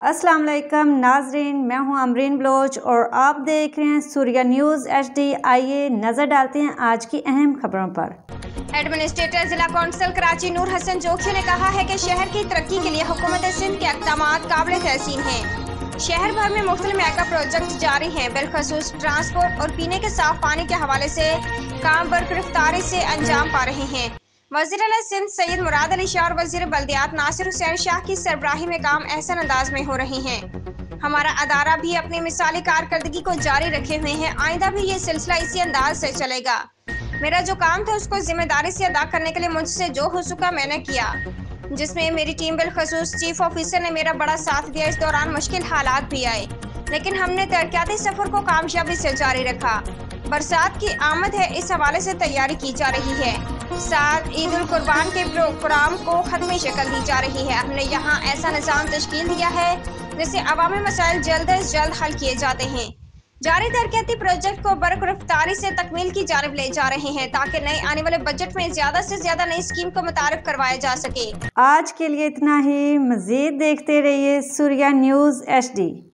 अस्सलाम वालेकुम नाजरीन, मैं हूं अमरीन बलोच और आप देख रहे हैं सूर्या न्यूज़ HD। आइए नज़र डालते हैं आज की अहम खबरों पर। एडमिनिस्ट्रेटर जिला कौंसिल कराची नूर हसन जोखी ने कहा है कि शहर की तरक्की के लिए हुकूमत सिंध के इक़दामात काबिल तहसीन हैं। शहर भर में मुख्तलिफ मेगा प्रोजेक्ट जारी हैं, बिलखसूस ट्रांसपोर्ट और पीने के साफ पानी के हवाले से काम बरगिरफ्तारी से अंजाम पा रहे हैं। वज़ीर-ए-आला सिंध सैयद मुराद अली शाह और वज़ीर बल्दियात नासिर हुसैन शाह की सरबराही में काम एहसन अंदाज में हो रहे हैं। हमारा अदारा भी अपनी मिसाली कारकर्दगी को जारी रखे हुए हैं। आइंदा भी ये सिलसिला इसी अंदाज से चलेगा। मेरा जो काम था उसको जिम्मेदारी से अदा करने के लिए मुझसे जो हो सका मैंने किया, जिसमें मेरी टीम बिलखसूस चीफ ऑफिसर ने मेरा बड़ा साथ दिया। इस दौरान मुश्किल हालात भी आए, लेकिन हमने तरक्याती सफर को कामयाबी से जारी रखा। बरसात की आमद है, इस हवाले से तैयारी की जा रही है। साथ ईद उल कुर्बान के प्रोग्राम को खत्मी शक्ल दी जा रही है। हमने यहाँ ऐसा निज़ाम तश्कील दिया है जिससे अवामी मसाइल जल्द अज जल्द हल किए जाते हैं। जारी तरक्याती प्रोजेक्ट को बरगिरफ्तारी से तकमील की जानिब ले जा रहे हैं ताकि नए आने वाले बजट में ज्यादा से ज्यादा नई स्कीम को मुतारिफ करवाया जा सके। आज के लिए इतना ही। मजीद देखते रहिए सूर्या न्यूज़ HD।